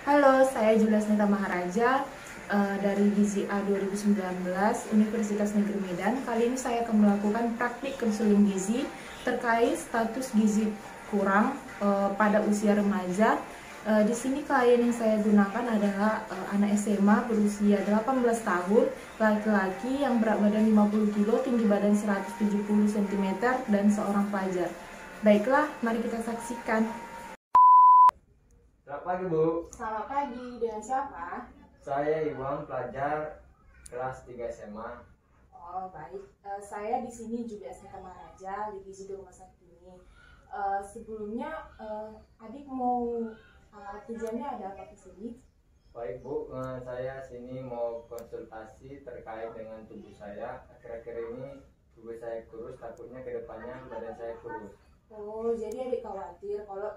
Halo, saya Julius Nita Maharaja dari Gizi A 2019 Universitas Negeri Medan. Kali ini saya akan melakukan praktik konseling gizi terkait status gizi kurang pada usia remaja. Di sini klien yang saya gunakan adalah anak SMA berusia 18 tahun, laki-laki yang berat badan 50 kg, tinggi badan 170 cm, dan seorang pelajar. Baiklah, mari kita saksikan. Selamat pagi, Bu. Selamat pagi, dengan siapa? Saya Iwan, pelajar kelas 3 SMA. Oh baik, saya di sini juga Asnita Maharaja di gizi di rumah sakit ini. Sebelumnya adik mau tujuannya ada apa ke sini? Baik, Bu. Saya sini mau konsultasi terkait dengan tubuh saya. Akhir-akhir ini tubuh saya kurus, takutnya ke depannya badan saya kurus. Oh, jadi adik khawatir kalau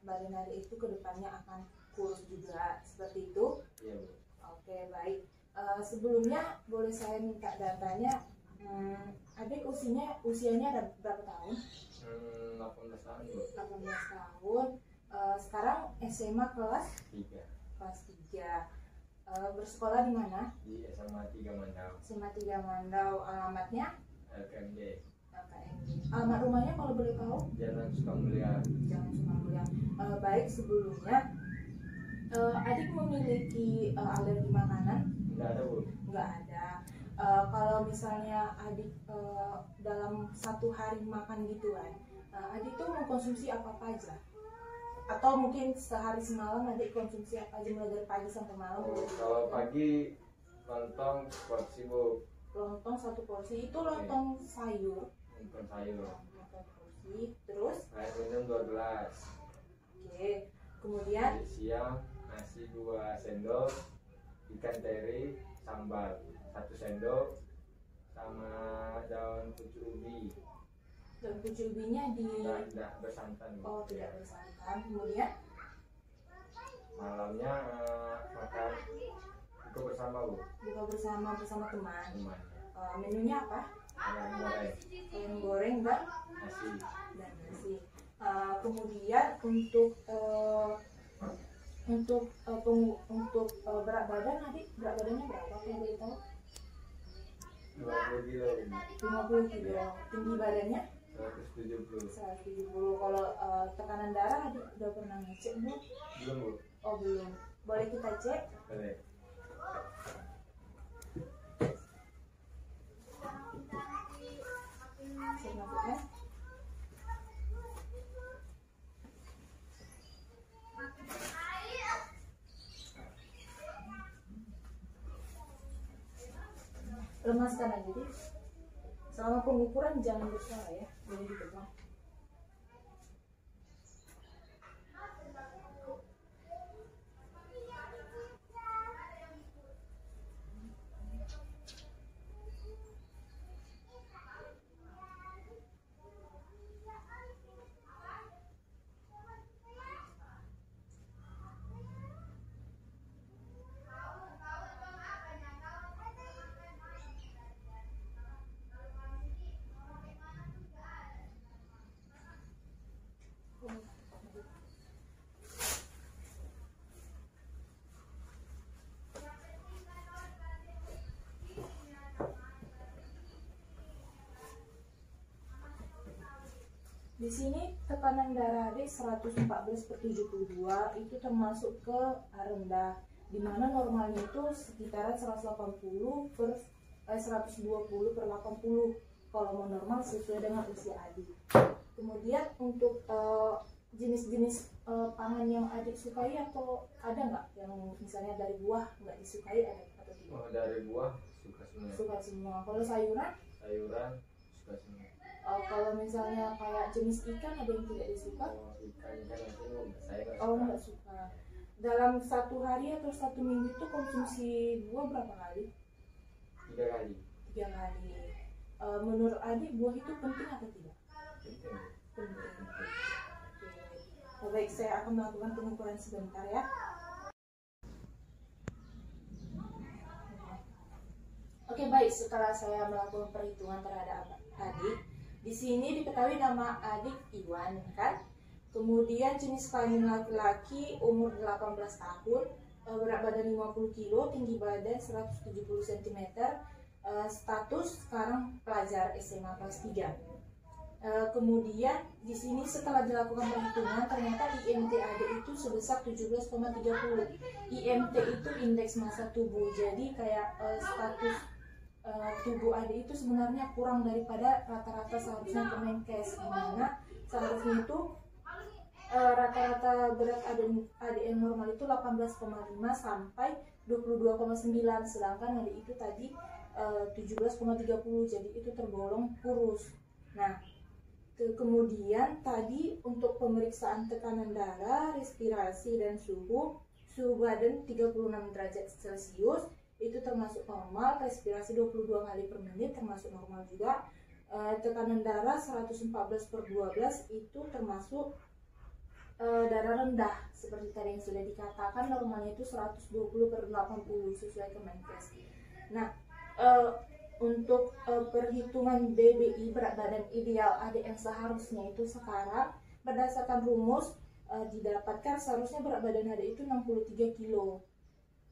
badan adik itu ke depannya akan kurus juga, seperti itu? Iya, Bu. Oke baik. Sebelumnya boleh saya minta datanya, adik usianya ada berapa tahun? 18 tahun, Bu. 18 tahun. Sekarang SMA kelas 3. 3. Bersekolah di mana? Di SMA 3 Mandau. SMA 3 Mandau. Alamatnya? LKMD. LKMD. Alamat rumahnya kalau boleh tahu? Jalan Sukamulya. Jangan Sukamulya. Baik, sebelumnya adik memiliki alergi makanan? Tidak ada, Bu. Nggak ada. Kalau misalnya adik dalam satu hari makan gituan, adik tuh mengkonsumsi apa aja? Atau mungkin sehari semalam adik konsumsi apa aja mulai dari pagi sampai malam? Kalau pagi lontong porsi, Bu. Lontong satu porsi, itu lontong sayur. Lontong sayur. Lontong porsi, terus? Air minum 2 gelas. Oke, kemudian? Di siang nasi 2 sendok, ikan teri, sambal 1 sendok, sama daun pucuk ubi. Daun pucuk ubinya Tidak bersantan. Oh, tidak bersantan. Kemudian? Malamnya makan buka bersama, Bu. Buka bersama teman. Teman. Menunya apa? Ayam goreng, Ayam goreng dan nasi. nasi. Kemudian untuk berat badan adik, berat badannya berapa kalau boleh tahu? 20 kilo, 50 kilo. Tinggi badannya 170. 170. Kalau tekanan darah adik udah pernah ngecek belum? Belum, Bu. Oh belum. Boleh kita cek? Boleh. Saya masukkan. Lemaskan aja deh. Selama pengukuran jangan bersuara ya, boleh dipegang. Di sini tekanan darah adik 114/72 itu termasuk ke rendah, dimana normalnya itu sekitaran 120/80 kalau mau normal sesuai dengan usia adik. Kemudian untuk jenis-jenis pangan yang adik sukai atau ada nggak yang misalnya dari buah nggak disukai, ada atau tidak? Oh, dari buah suka semua. Suka semua. Kalau sayuran? Sayuran suka semua. Kalau misalnya kayak jenis ikan ada yang tidak disuka? Oh, ikan itu saya nggak Oh, suka. nggak suka. Dalam satu hari atau satu minggu itu konsumsi buah berapa kali? 3 kali. 3 kali. Menurut adik buah itu penting atau tidak? Penting. Penting. Oke, baik, saya akan melakukan pengukuran sebentar ya. Oke, baik, setelah saya melakukan perhitungan terhadap adik, di sini diketahui nama adik Iwan, kan? Kemudian jenis kelamin laki-laki umur 18 tahun, berat badan 50 kg, tinggi badan 170 cm, status sekarang pelajar SMA kelas 3. Kemudian di sini setelah dilakukan perhitungan ternyata IMT adik itu sebesar 17,30. IMT itu indeks massa tubuh. Jadi kayak status tubuh adik itu sebenarnya kurang daripada rata-rata seharusnya Kemenkes, dimana seharusnya itu rata-rata berat adik yang normal itu 18,5 sampai 22,9, sedangkan adik itu tadi 17,30, jadi itu tergolong kurus. Nah, kemudian tadi untuk pemeriksaan tekanan darah, respirasi, dan suhu badan 36 derajat Celcius itu termasuk normal, respirasi 22 kali per menit termasuk normal juga, tekanan darah 114/12 itu termasuk darah rendah, seperti tadi yang sudah dikatakan, normalnya itu 120/80 sesuai Kemenkes. Nah, untuk perhitungan BBI, berat badan ideal adik yang seharusnya itu sekarang berdasarkan rumus didapatkan seharusnya berat badan adik itu 63 kg.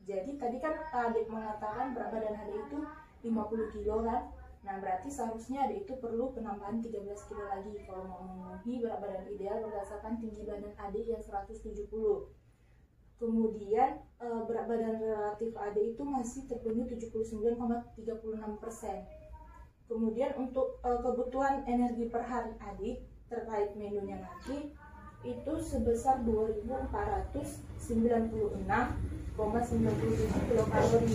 Jadi tadi kan adik mengatakan berat badan adik itu 50 kg kan. Nah, berarti seharusnya adik itu perlu penambahan 13 kg lagi kalau mau memenuhi berat badan ideal berdasarkan tinggi badan adik yang 170. Kemudian berat badan relatif adik itu masih terpenuhi 79,36%. Kemudian untuk kebutuhan energi per hari adik terkait menunya nanti itu sebesar 2.496,97 kilokalori.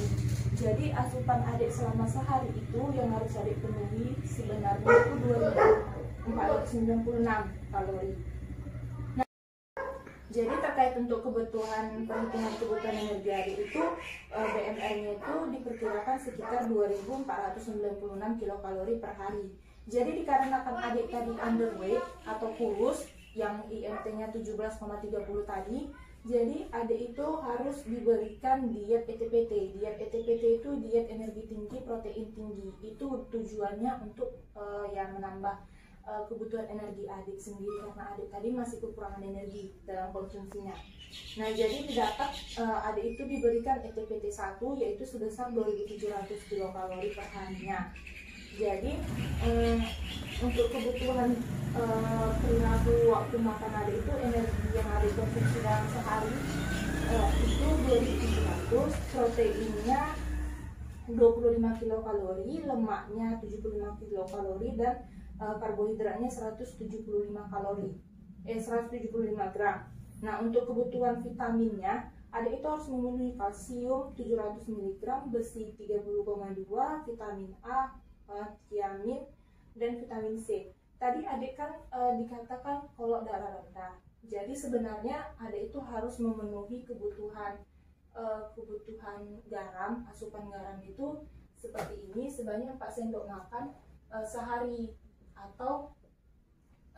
Jadi asupan adik selama sehari itu yang harus adik penuhi sebenarnya itu 2.496 kalori. Nah, jadi terkait untuk perhitungan kebutuhan energi adik itu BMR-nya itu diperkirakan sekitar 2.496 kilokalori per hari. Jadi dikarenakan adik tadi underweight atau kurus yang IMT-nya 17,30 tadi, jadi adik itu harus diberikan diet ETPT. Diet ETPT itu diet energi tinggi, protein tinggi. Itu tujuannya untuk menambah kebutuhan energi adik sendiri, karena adik tadi masih kekurangan energi dalam konsumsinya. Nah, jadi didapat adik itu diberikan ETPT 1 yaitu sebesar 2.700 kilokalori per harinya. Jadi untuk kebutuhan perilaku waktu makan adik itu energi yang adik konsumsi dalam sehari itu 2.700, proteinnya 25 kilokalori, lemaknya 75 kilokalori, dan karbohidratnya 175 gram. Nah, untuk kebutuhan vitaminnya adik itu harus memenuhi kalsium 700 mg, besi 30,2, vitamin A, tiamin, dan vitamin C. Tadi adik kan dikatakan kalau darah rendah. Jadi sebenarnya adik itu harus memenuhi kebutuhan garam, asupan garam itu seperti ini, sebanyak 4 sendok makan sehari, atau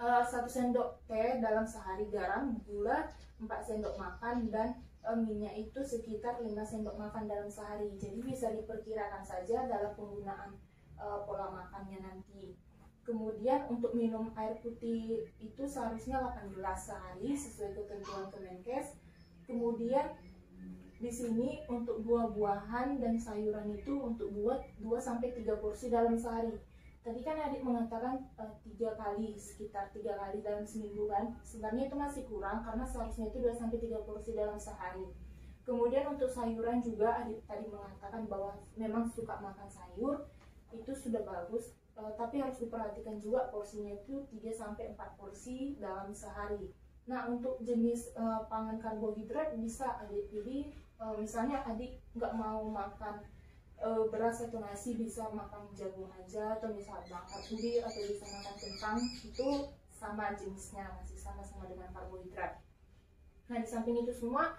1 sendok teh dalam sehari, garam, gula 4 sendok makan, dan minyak itu sekitar 5 sendok makan dalam sehari. Jadi bisa diperkirakan saja dalam penggunaan pola makannya nanti. Kemudian untuk minum air putih itu seharusnya 8 gelas sehari sesuai ketentuan Kemenkes. Kemudian di sini untuk buah-buahan dan sayuran itu untuk buat 2-3 porsi dalam sehari. Tadi kan adik mengatakan 3 kali, sekitar 3 kali dalam seminggu kan. Sebenarnya itu masih kurang karena seharusnya itu 2-3 porsi dalam sehari. Kemudian untuk sayuran juga adik tadi mengatakan bahwa memang suka makan sayur, itu sudah bagus, tapi harus diperhatikan juga porsinya itu 3-4 porsi dalam sehari. Nah, untuk jenis pangan karbohidrat bisa adik pilih, misalnya adik nggak mau makan beras atau nasi, bisa makan jagung aja, atau bisa makan ubi, atau bisa makan kentang, itu sama jenisnya, masih sama-sama dengan karbohidrat. Nah, di samping itu semua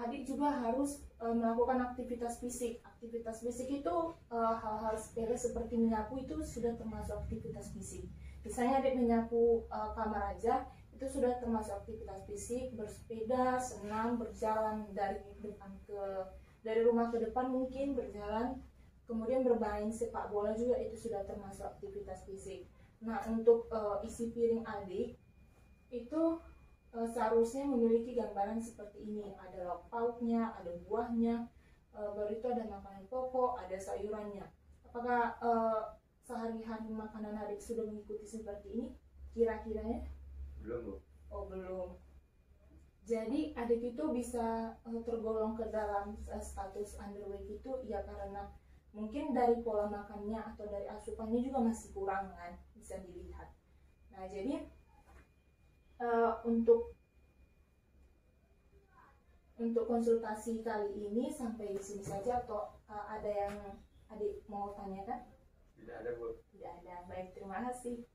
adik juga harus melakukan aktivitas fisik. Aktivitas fisik itu hal-hal sepele seperti menyapu itu sudah termasuk aktivitas fisik. Misalnya adik menyapu kamar aja, itu sudah termasuk aktivitas fisik. Bersepeda, senam, berjalan dari rumah ke depan mungkin berjalan, kemudian bermain sepak bola juga itu sudah termasuk aktivitas fisik. Nah, untuk isi piring adik itu seharusnya memiliki gambaran seperti ini. Ada lauk pauknya, ada buahnya, baru itu ada makanan pokok, ada sayurannya. Apakah sehari-hari makanan adik sudah mengikuti seperti ini? Kira-kiranya? Belum, Bu. Oh, belum. Jadi adik itu bisa tergolong ke dalam status underweight itu ya karena mungkin dari pola makannya atau dari asupannya juga masih kurang kan, bisa dilihat. Nah, jadi untuk konsultasi kali ini sampai di sini saja, atau ada yang adik mau tanyakan? Tidak ada, Bu. Tidak ada. Baik, terima kasih.